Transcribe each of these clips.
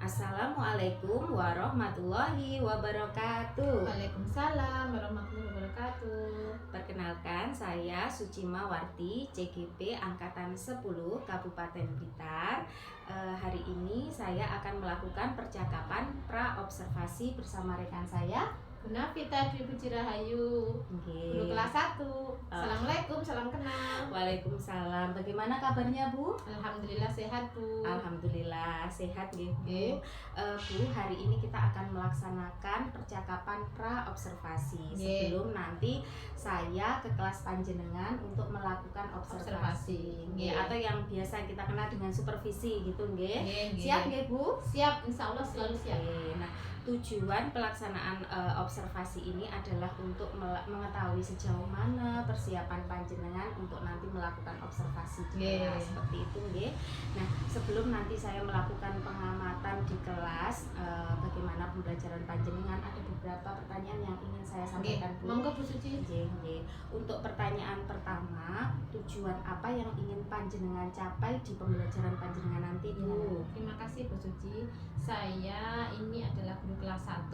Assalamualaikum warahmatullahi wabarakatuh. Waalaikumsalam warahmatullahi wabarakatuh. Perkenalkan, saya Sucima Warti, CGP Angkatan 10 Kabupaten Blitar. Hari ini saya akan melakukan percakapan pra-observasi bersama rekan saya, Gunavita Dwi Puji Rahayu, guru kelas 1. Assalamualaikum, salam kenal. Waalaikumsalam. Bagaimana kabarnya, Bu? Alhamdulillah sehat, Bu. Alhamdulillah sehat ya, Bu. Oke. Bu, hari ini kita akan melaksanakan percakapan pra-observasi. Sebelum nanti saya ke kelas panjenengan untuk melakukan observasi. Nggih. Atau yang biasa kita kenal dengan supervisi gitu, nggih. Nggih. Siap nggih, Bu? Siap, insya Allah selalu siap. Oke. Nah, tujuan pelaksanaan observasi ini adalah untuk mengetahui sejauh mana persiapan panjenengan untuk nanti melakukan observasi di kelas, seperti itu, nggih. Nah, sebelum nanti saya melakukan pengamatan di kelas, bagaimana pembelajaran panjenengan, ada beberapa pertanyaan yang ingin saya sampaikan, Bu. Monggo, Bu Suci. Nggih. Untuk pertanyaan pertama, tujuan apa yang ingin panjenengan capai di pembelajaran panjenengan nanti, Bu? Terima kasih, Bu Suci. Saya ini adalah guru kelas 1,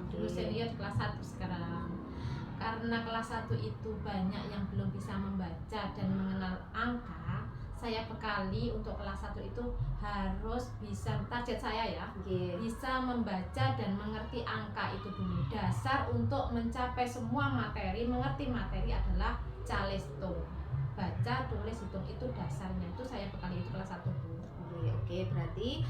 guru senior kelas 1 sekarang. Karena kelas 1 itu banyak yang belum bisa membaca dan mengenal angka, saya bekali untuk kelas 1 itu harus bisa, target saya ya, bisa membaca dan mengerti angka itu dulu. Dasar untuk mencapai semua materi, mengerti materi adalah calesto. Baca, tulis, hitung itu dasarnya. Itu saya bekali itu kelas 1, Bu. Oke, berarti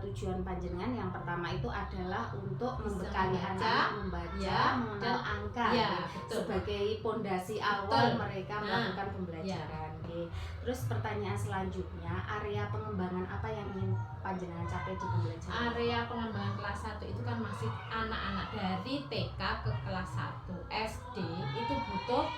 tujuan panjenengan yang pertama itu adalah untuk Bisa membekali membaca, anak membaca, mengenal angka, betul, sebagai pondasi awal mereka melakukan pembelajaran. Terus pertanyaan selanjutnya, area pengembangan apa yang ingin panjenengan capai di pembelajaran? Area pengembangan kelas 1 itu kan masih anak-anak dari TK ke kelas 1. SD itu butuh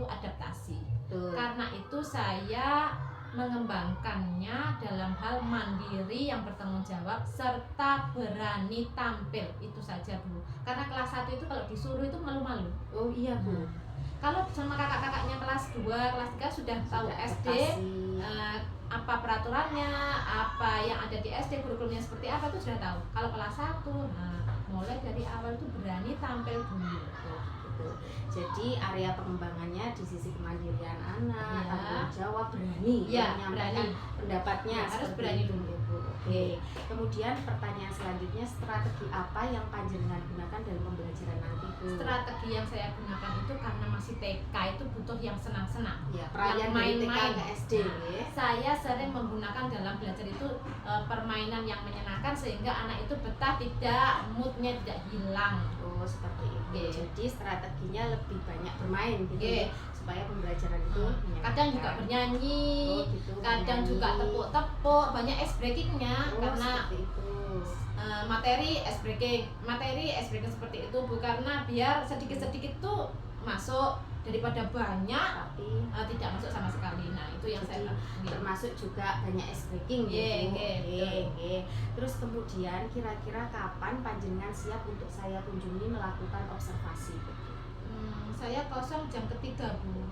adaptasi. Karena itu saya mengembangkannya dalam hal mandiri yang bertanggung jawab serta berani tampil. Itu saja, Bu. Karena kelas 1 itu kalau disuruh itu malu-malu. Oh iya, Bu. Kalau sama kakak-kakaknya kelas 2, kelas 3 sudah tahu SD, apa peraturannya, apa yang ada di SD, kurikulumnya seperti apa itu sudah tahu. Kalau kelas 1, mulai dari awal itu berani tampil dulu. Jadi area pengembangannya di sisi kemandirian anak, tanggung jawab, berani menyampaikan pendapatnya, harus berani dulu. Oke. Kemudian pertanyaan selanjutnya, strategi apa yang panjenengan gunakan dalam pembelajaran nanti, Bu? Strategi yang saya gunakan itu karena masih TK itu butuh yang senang-senang, yang main-main ke SD. Saya sering menggunakan dalam belajar itu permainan yang menyenangkan sehingga anak itu betah, moodnya tidak hilang. Oh, seperti itu. Jadi strateginya lebih banyak bermain gitu, supaya pembelajaran itu kadang juga bernyanyi, kadang juga tepuk-tepuk, banyak ice breakingnya. Karena materi ice breaking seperti itu, Bu, karena biar sedikit-sedikit tuh masuk daripada banyak tapi tidak masuk sama sekali. Nah, itu yang saya termasuk juga banyak ice breaking. Terus kemudian kira-kira kapan panjenengan siap untuk saya kunjungi melakukan observasi? Saya kosong jam ketiga, Bu.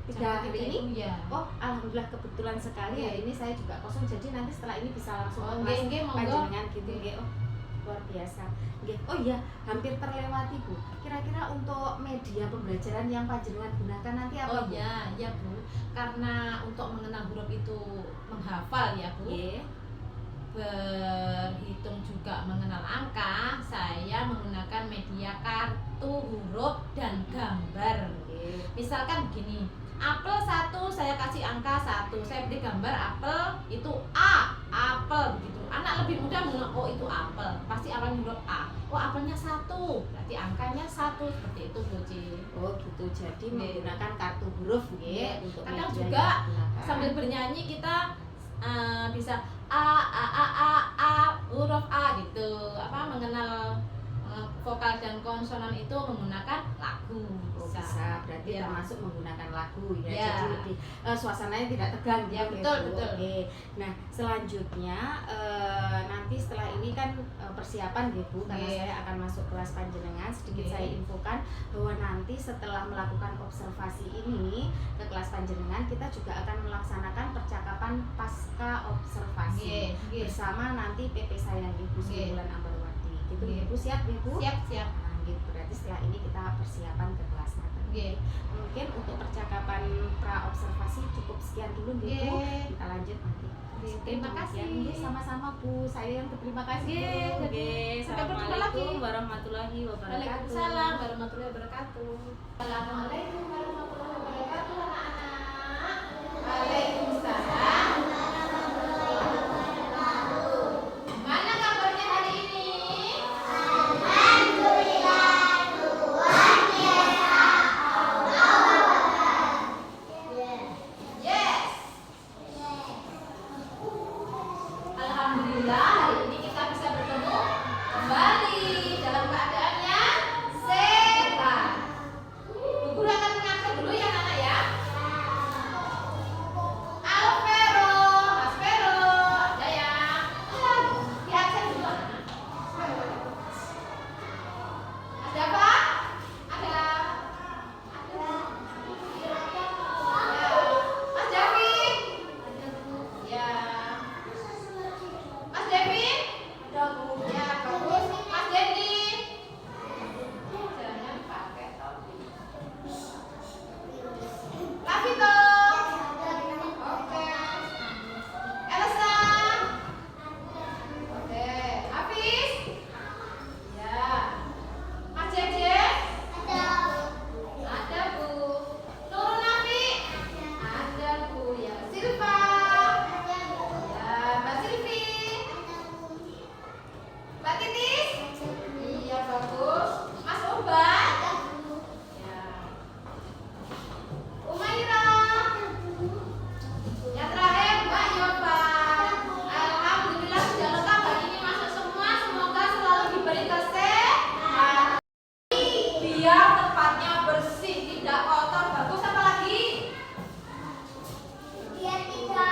Hari ini? Ya. Oh, alhamdulillah kebetulan sekali hari ini saya juga kosong, jadi nanti setelah ini bisa langsung kelas panjenengan gitu. Oh, luar biasa. Oh iya, hampir terlewati, Bu. Kira-kira untuk media pembelajaran yang panjenengan gunakan nanti apa, Bu? Ya, Bu. Karena untuk mengenal huruf itu menghafal ya, Bu. Berhitung juga mengenal angka, saya menggunakan media kartu huruf dan gambar. Misalkan begini, apel 1 saya kasih angka 1, saya beri gambar apel itu A, apel begitu. Anak lebih mudah mengenal, oh itu apel, pasti awalnya huruf A. Oh, apelnya 1, berarti angkanya 1, seperti itu, Bu. Oh gitu, jadi menggunakan kartu huruf untuk kadang juga sambil bernyanyi kita bisa A huruf A gitu, mengenal vokal dan konsonan itu menggunakan lagu. Bisa, berarti Ya. termasuk menggunakan lagu ya, Ya. jadi lebih suasananya tidak tegang Ya, gitu betul, Bu. betul. Oke. Nah selanjutnya nanti setelah ini kan persiapan ya Bu, karena Oke. saya akan masuk kelas panjenengan. Sedikit Oke. saya infokan bahwa nanti setelah melakukan observasi ini ke kelas panjenengan, kita juga akan melaksanakan percakapan pasca observasi Oke. bersama nanti PP saya Ibu Sri Oke. Wulan Ambarwati. Gitu Oke. Ibu, siap Ibu? Siap. Nah, gitu. Berarti setelah ini kita persiapan ke kelas nanti. Oke. Mungkin untuk percakapan pra observasi cukup sekian dulu Bu. Oke. Kita lanjut nanti. Oke, terima kasih. Oke, sama-sama Bu. Saya yang berterima kasih Bu. Oke. Oke, Sampai berjumpa Assalamualaikum lagi. warahmatullahi wabarakatuh. Waalaikumsalam warahmatullahi wabarakatuh. Assalamualaikum warahmatullahi wabarakatuh, anak-anak. Waalaikumsalam. Gimana kabarnya hari ini? Yes. Alhamdulillah hari ini kita bisa bertemu kembali dalam keadaan yang sehat. Bu Guru akan mengatur dulu ya anak ya. Alvero, Mas Vero, ada ya. Di absen dulu anak. Ada apa? Ada. Ya. Mas David. Ya. Mas Devin? Ada Bu. Ya, bagus. Mas Dendi? Jangan pakai topi. Lavito? Oke. Elsa? Oke. Hafiz? Ya. Mas Jeje? Ada Bu. Nurul Nafi? Ada Bu. Ya. Silva? Ya. Mbak Silvi? Mbak Titis? Iya bagus. Mas Uban? Ya. Umaira? Yang terakhir Mbak Yoba. Alhamdulillah sudah lengkap hari ini masuk semua. Semoga selalu diberi kesehatan. Biar tempatnya bersih, tidak kotor. Bagus apa lagi? Biar tidak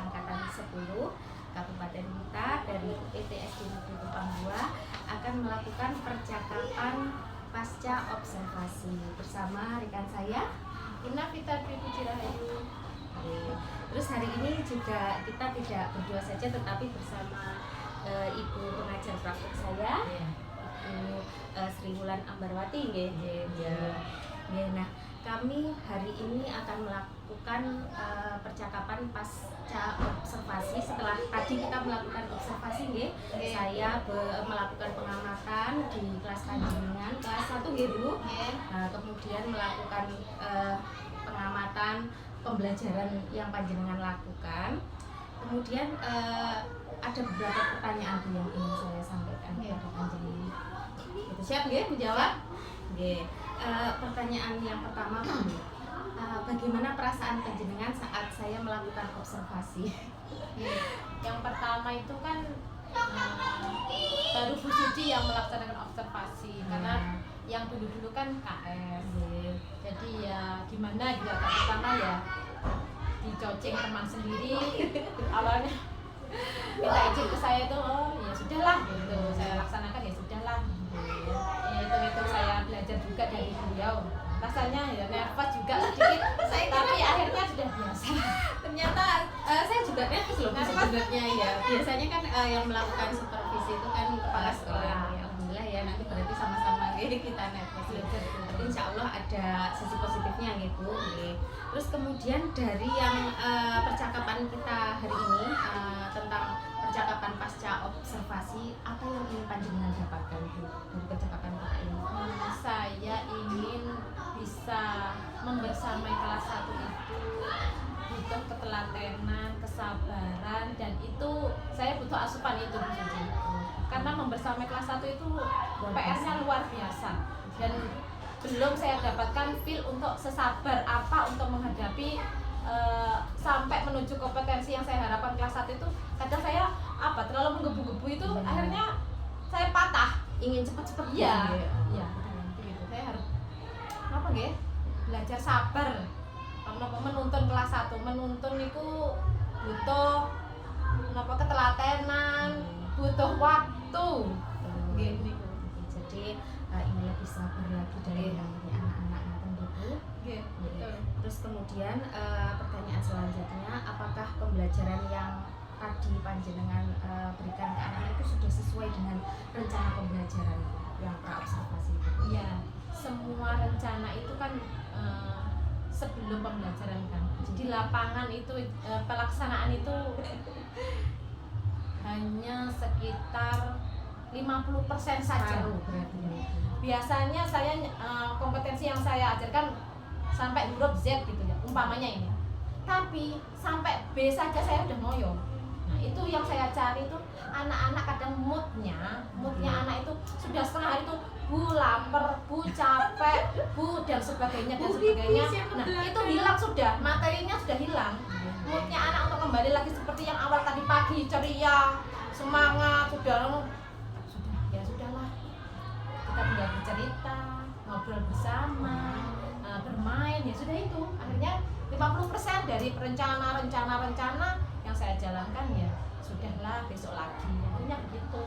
angkatan 10 Kabupaten Kuta dari UPT SD Negeri Tumpang akan melakukan percakapan pasca observasi bersama rekan saya Ina Vita Dwi Puji Rahayu. Terus hari ini juga kita tidak berdua saja tetapi bersama Ibu pengajar praktek saya, Ibu Sri Wulan Ambarwati nggih. Nah, kami hari ini akan melakukan percakapan pasca observasi. Setelah tadi kita melakukan observasi nggih, saya melakukan pengamatan di kelas panjenengan kelas 1 nggih Bu. Kemudian melakukan pengamatan pembelajaran yang panjenengan lakukan. Kemudian ada beberapa pertanyaan yang ingin saya sampaikan kepada panjenengan. Gitu, siap nggih menjawab? Nggih. Pertanyaan yang pertama, bagaimana perasaan panjenengan saat saya melakukan observasi? Yang pertama itu kan baru Bu Suci yang melaksanakan observasi, karena yang dulu-dulu kan KS. Jadi ya gimana gitu, agak pertama ya dicoceng teman sendiri. Awalnya minta izin ke saya itu, oh ya sudahlah gitu, saya laksanakan ya sudahlah. Ya itu saya belajar juga dari beliau. Rasanya ya nervous juga sedikit, tapi akhirnya sudah biasa. Ternyata saya juga nervous loh sebenarnya ya. Biasanya kan yang melakukan supervisi itu kan kepala sekolah. Ya, alhamdulillah ya, nanti berarti sama-sama kita nervous. Tapi insya Allah ada sisi positifnya gitu. Terus kemudian dari yang percakapan kita hari ini tentang percakapan pasca observasi, apa yang ingin panjenengan dapatkan Bu dari percakapan kita ini? Saya ingin bisa membersamai kelas 1 itu butuh ketelatenan, kesabaran, dan itu saya butuh asupan itu Bu Suci. Karena membersamai kelas 1 itu PR-nya luar biasa, dan belum saya dapatkan feel untuk sesabar apa untuk menghadapi sampai menuju kompetensi yang saya harapkan kelas 1 itu. Kadang saya terlalu menggebu-gebu itu, akhirnya saya patah, ingin cepat-cepat. Iya, gitu. Saya harus belajar sabar. Menuntun kelas 1, menuntun itu butuh ketelatenan, butuh waktu. Gitu. Jadi ini lebih sabar lagi dari anak-anak tentu. Terus kemudian pertanyaan selanjutnya, apakah pembelajaran yang tadi panjenengan berikan ke anak-anak itu sudah sesuai dengan rencana pembelajaran yang praobservasi itu? Iya, semua rencana itu kan sebelum pembelajaran kan. Di lapangan itu pelaksanaan itu hanya sekitar 50% saja. Biasanya saya kompetensi yang saya ajarkan sampai huruf Z gitu ya, umpamanya ini. Tapi sampai B saja saya udah ngoyo. Nah, itu yang saya cari itu anak-anak kadang moodnya anak itu sudah setengah hari itu Bu lapar, Bu capek, Bu dan sebagainya. Nah, itu hilang sudah, materinya sudah hilang. Moodnya anak untuk kembali lagi seperti yang awal tadi pagi, ceria, semangat, sudahlah. Kita tinggal bercerita, ngobrol bersama, bermain, ya sudah itu. Akhirnya 50% dari rencana yang saya jalankan ya sudahlah, besok lagi. Akhirnya begitu.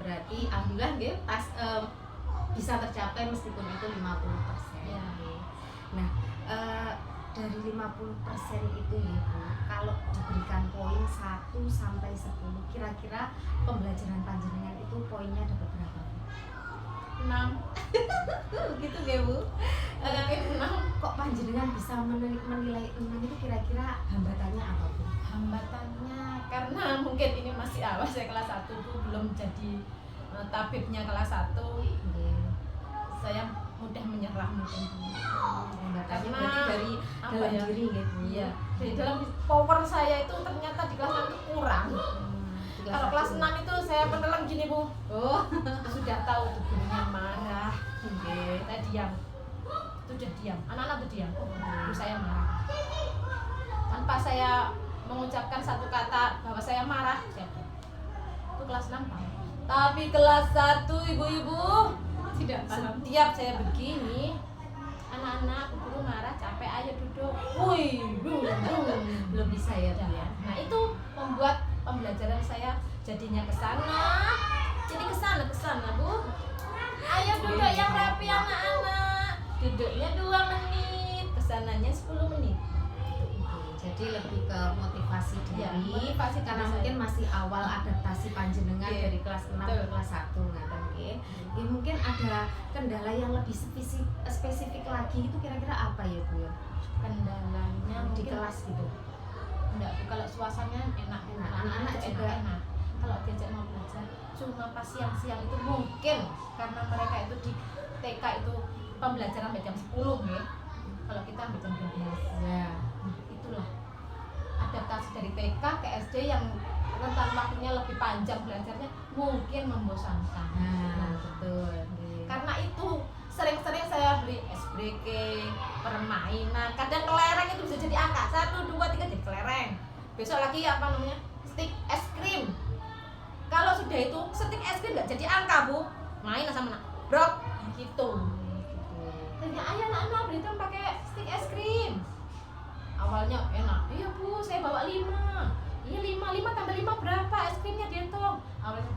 Berarti alhamdulillah pas bisa tercapai meskipun itu 50%. Ya. Nah, dari 50% itu Bu, kalau diberikan poin 1 sampai 10, kira-kira pembelajaran panjenengan itu poinnya dapat berapa? 6. Begitu nggih Bu? 6. Kok panjenengan bisa menilai 6 itu kira-kira hambatannya apa Bu? Hambatannya karena mungkin ini masih awal, saya kelas 1 Bu, belum jadi tabibnya kelas 1. Saya mudah menyerah mungkin. Karena dari dalam diri gitu. Iya. Dari dalam power saya itu ternyata di kelas 6 itu kurang. Kalau kelas 6 itu saya penelan gini Bu. Oh, sudah tahu tuh gurunya marah. Saya diam. Itu udah diam. Anak-anak tuh diam. Guru saya marah. Tanpa saya mengucapkan satu kata bahwa saya marah, saya diam. Itu kelas 6 Pak. Tapi kelas 1 ibu-ibu tidak paham. Setiap saya begini, anak-anak guru marah, capek, ayo duduk. Wih, belum bisa ya. Nah, itu membuat pembelajaran saya jadinya ke sana. Jadi ke sana, Bu. Ayo duduk yang rapi anak-anak. Duduknya 2 menit, kesananya 10 menit. Jadi lebih ke motivasi diri, Ya, motivasi karena diri mungkin saya. masih awal adaptasi panjenengan Oke. dari kelas 6 ke Betul. kelas 1 ngaten nggih. Ya, mungkin ada kendala yang lebih spesifik lagi itu kira-kira apa ya Bu ya? Kendalanya Di mungkin kelas gitu. enggak, kalau suasananya enak, Anak-anak itu juga enak. Kalau diajak mau belajar cuma pas siang-siang itu mungkin karena mereka itu di TK itu pembelajaran sampai jam 10 ya. Kalau kita sampai jam 12. Ya. Nah, itulah adaptasi dari TK ke SD yang rentan waktunya lebih panjang belajarnya mungkin membosankan. Nah, betul. Nggih. Karena itu sering-sering saya beli SBK, permainan, kadang kelereng itu bisa jadi angka 1, 2, 3 jadi kelereng. Besok lagi apa namanya stick es krim. Kalau sudah itu stick es krim nggak jadi angka Bu, main sama anak brok gitu. Tanya ayah anak-anak beli dong pakai stick es krim. Awalnya enak, iya Bu saya bawa 5. Iya 5 tambah 5 berapa es krimnya dihitung. Awalnya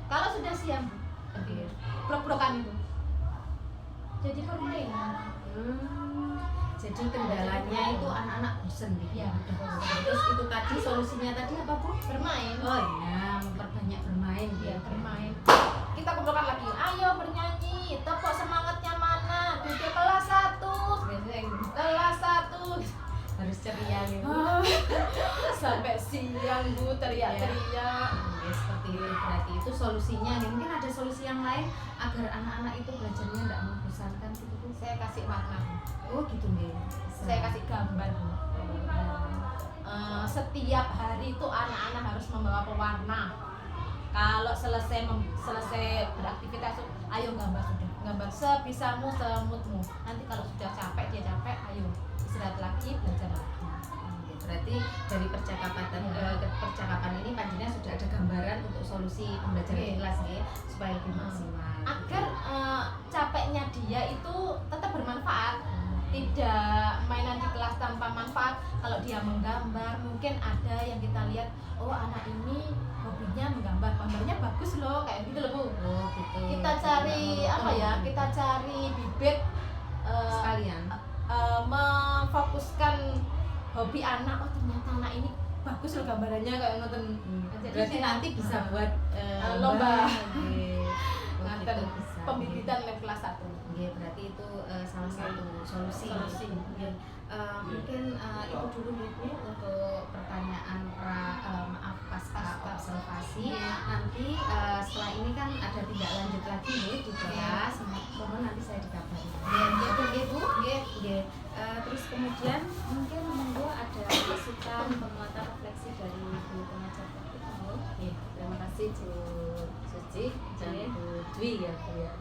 kalau sudah siang Bu, jadi brok-brokan itu. Jadi permainan. Jadi kendalanya itu anak-anak bosen gitu. Ya, Terus itu tadi solusinya tadi apa Bu? bermain. Oh iya, memperbanyak bermain Ya, gitu. bermain. Kita kumpulkan lagi. Ayo bernyanyi. Tepuk semangatnya mana? Duduk kelas 1. Biasanya gitu. Kelas 1. Harus ceria gitu. Sampai siang Bu teriak-teriak. Ya, seperti itu berarti itu solusinya nih. Mungkin ada solusi yang lain agar anak-anak itu belajarnya tidak membosankan gitu Bu. Saya kasih warna. Oh gitu nih. Saya kasih gambar Bu. Setiap hari itu anak-anak harus membawa pewarna. Kalau selesai beraktivitas itu, ayo gambar sudah. Gambar sebisamu, semutmu. Nanti kalau sudah capek, dia capek, ayo istirahat lagi, belajar lagi. Oke, berarti dari percakapan ini panjenengan sudah ada gambaran untuk solusi pembelajaran di Oke. kelas ya, supaya lebih maksimal. Agar capeknya dia itu tetap bermanfaat. Tidak mainan di kelas tanpa manfaat. Kalau dia menggambar, mungkin ada yang kita lihat, oh anak ini hobinya menggambar, gambarnya bagus loh, kayak gitu loh Bu. Oh gitu. Kita cari apa ya? Kita cari bibit sekalian. memfokuskan hobi anak. Oh ternyata anak ini bagus loh gambarannya kayak nonton. Berarti nanti bisa buat lomba. Nonton Pembibitan lab kelas 1. Oke, berarti itu salah satu solusi. Solusi. Mungkin itu dulu Ibu untuk pertanyaan pasca observasi. Nanti setelah ini kan ada tindak lanjut lagi nih di kelas. Mohon nanti saya dikabari. Ya, Bu. Terus kemudian mungkin monggo ada masukan penguatan refleksi dari Bu pengajar topik. Terima kasih Bu Suci dan Bu Dwi ya Bu ya.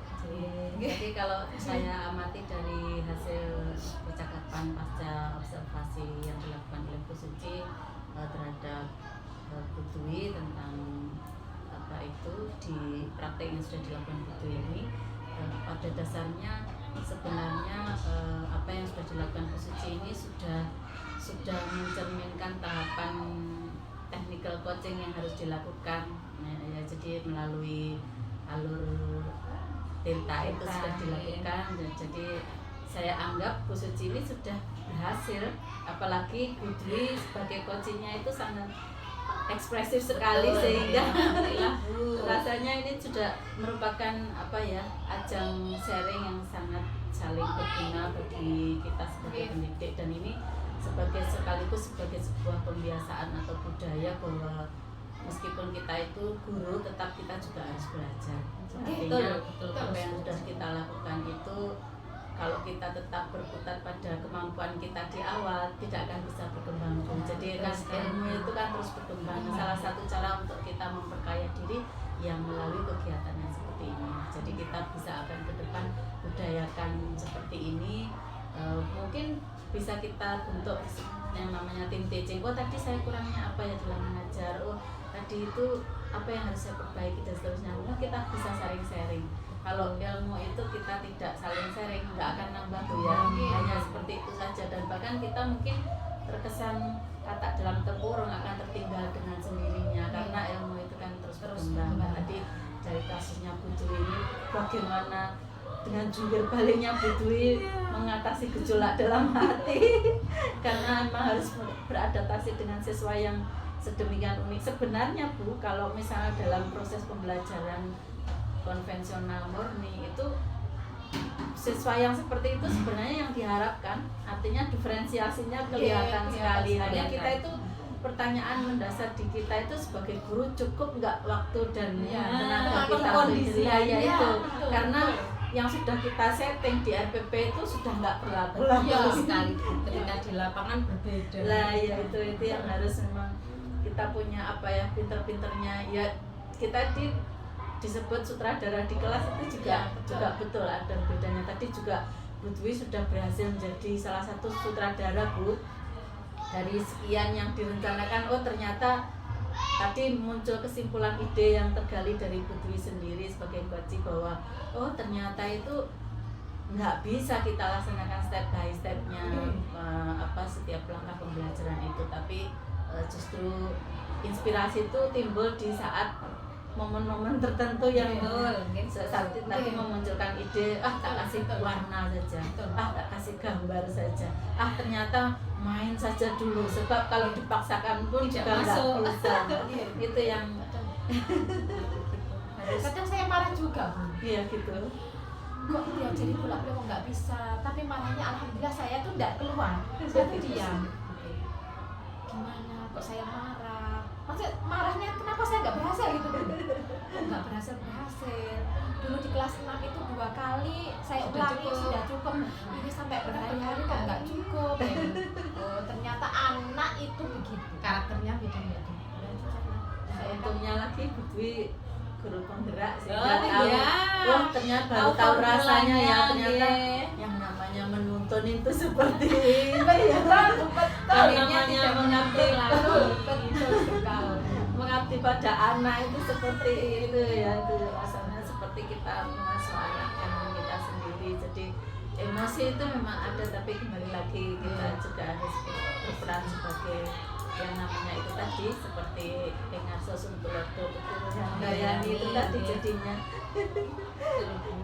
Jadi kalau saya amati dari hasil percakapan pasca observasi yang dilakukan oleh Bu Suci terhadap Bu Dwi tentang apa itu di praktek yang sudah dilakukan Bu Dwi ini, pada dasarnya sebenarnya apa yang sudah dilakukan Bu Suci ini sudah mencerminkan tahapan technical coaching yang harus dilakukan ya, jadi melalui alur Delta itu sudah dilakukan dan jadi saya anggap Bu Suci ini sudah berhasil, apalagi Bu Dwi sebagai coachingnya itu sangat ekspresif sekali sehingga rasanya ini sudah merupakan apa ya, ajang sharing yang sangat saling berguna bagi kita sebagai pendidik, dan ini sekaligus sebagai sebuah pembiasaan atau budaya bahwa meskipun kita itu guru tetap kita juga harus belajar. Artinya apa yang sudah kita lakukan itu kalau kita tetap berputar pada kemampuan kita di awal tidak akan bisa berkembang. Jadi kan ilmu itu kan terus berkembang. Salah satu cara untuk kita memperkaya diri yang melalui kegiatan yang seperti ini. Jadi kita bisa akan ke depan budayakan seperti ini. Mungkin bisa kita bentuk yang namanya tim teaching. Oh tadi saya kurangnya apa ya dalam mengajar. Oh tadi itu apa yang harus saya perbaiki dan seterusnya. Nah, kita bisa sharing-sharing. Kalau ilmu itu kita tidak saling sharing nggak akan nambah Bu ya. Hanya seperti itu saja, dan bahkan kita mungkin terkesan kata dalam tempurung akan tertinggal dengan sendirinya karena ilmu itu kan terus berkembang. Tadi dari kasusnya Bu Dwi ini bagaimana dengan jungkir baliknya Bu Dwi mengatasi gejolak dalam hati karena memang harus beradaptasi dengan siswa yang sedemikian unik. Sebenarnya Bu, kalau misalnya dalam proses pembelajaran konvensional murni itu siswa yang seperti itu sebenarnya yang diharapkan, artinya diferensiasinya kelihatan sekali. Hanya kita itu pertanyaan mendasar di kita itu sebagai guru, cukup nggak waktu dan tenaga kita kondisi itu karena yang sudah kita setting di RPP itu sudah nggak berlaku lagi sekali ketika di lapangan berbeda lah ya. Itu yang harus memang kita punya apa ya, pinter-pinternya ya. Kita disebut sutradara di kelas itu juga betul ada bedanya. Tadi juga Bu Dwi sudah berhasil menjadi salah satu sutradara Bu. Dari sekian yang direncanakan, oh ternyata tadi muncul kesimpulan ide yang tergali dari Bu Dwi sendiri sebagai coach bahwa oh ternyata itu nggak bisa kita laksanakan step by stepnya setiap langkah pembelajaran itu, tapi justru inspirasi itu timbul di saat momen-momen tertentu yang saat nanti memunculkan ide, tak kasih warna saja, tak kasih gambar saja, ternyata main saja dulu, sebab kalau dipaksakan pun juga nggak bisa. Itu yang kadang saya marah juga Bu. Iya gitu. Kok diajari bolak-balik kok nggak bisa, tapi marahnya alhamdulillah saya tuh nggak keluar, saya tuh diam. Gimana kok saya marah? Maksudnya marahnya kenapa saya nggak berhasil gitu? Kok nggak berhasil? Dulu di kelas 6 itu 2 kali saya ulangi sudah cukup. Ini sampai berhari-hari kok nggak cukup. Oh, ternyata anak itu begitu. Karakternya beda-beda. Untungnya lagi Bu Dwi guru penggerak sih. Wah, ternyata baru tahu rasanya ya, ternyata yang namanya menuntun itu seperti ini ya. Namanya mengabdi mengabdi pada anak itu seperti itu ya. Itu rasanya seperti kita mengasuh anak yang kita sendiri. Jadi emosi itu memang ada, tapi kembali lagi kita juga harus berperan sebagai yang namanya itu tadi, seperti pengarso Suntulodo Handayani itu tadi jadinya.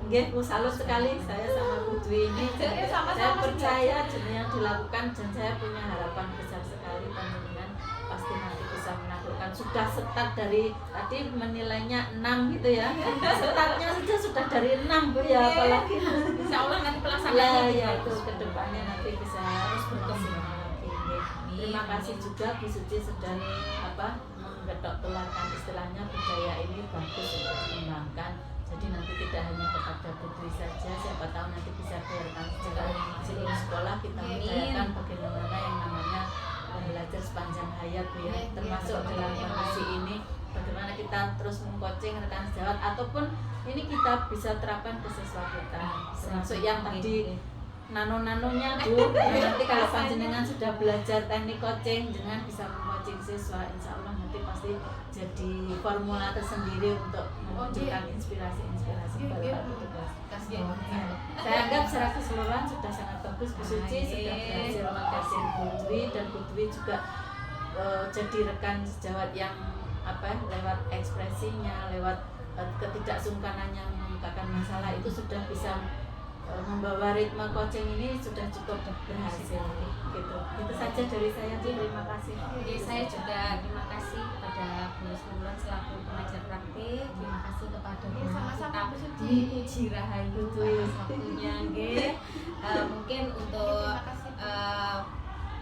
Nggih, salut sekali saya sama Bu Dwi ini. Saya percaya yang dilakukan dan saya punya harapan besar sekali panjenengan pasti nanti bisa menaklukkan. Sudah start dari tadi menilainya 6 gitu ya. Startnya saja sudah dari 6 Bu ya, apalagi insya Allah nanti pelaksanaannya ya itu kedepannya nanti bisa harus berkembang. Terima kasih juga Bu Suci sudah menggetok tularkan istilahnya budaya ini bagus untuk dikembangkan. Jadi nanti tidak hanya kepada Bu Dwi saja, siapa tahu nanti bisa biarkan seluruh sekolah kita mengajarkan bagaimana yang namanya belajar sepanjang hayat Bu ya, termasuk dalam kondisi ini bagaimana kita terus mengcoaching rekan sejawat ataupun ini kita bisa terapkan ke siswa kita, termasuk yang tadi nano-nanonya Bu. Nanti kalau panjenengan sudah belajar teknik coaching, jenengan bisa mengcoaching siswa, insya Allah nanti pasti jadi formula tersendiri untuk memunculkan inspirasi baru. Saya anggap secara keseluruhan sudah sangat bagus. Bu Suci sudah berhasil mengcoaching Bu Dwi, dan Bu Dwi juga jadi rekan sejawat yang lewat ekspresinya, lewat ketidaksungkanannya mengemukakan masalah itu sudah bisa membawa ritme coaching ini sudah cukup berhasil gitu. Itu saja dari saya. Terima kasih. Jadi saya juga terima kasih kepada Bu Sumulan selaku pengajar praktik. Terima kasih kepada Bu kita Puji Rahayu atas waktunya nggih. Mungkin untuk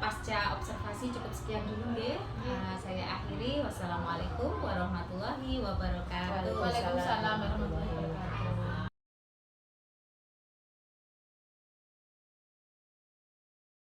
pasca observasi cukup sekian dulu nggih. Saya akhiri. Wassalamualaikum warahmatullahi wabarakatuh. Waalaikumsalam warahmatullahi wabarakatuh.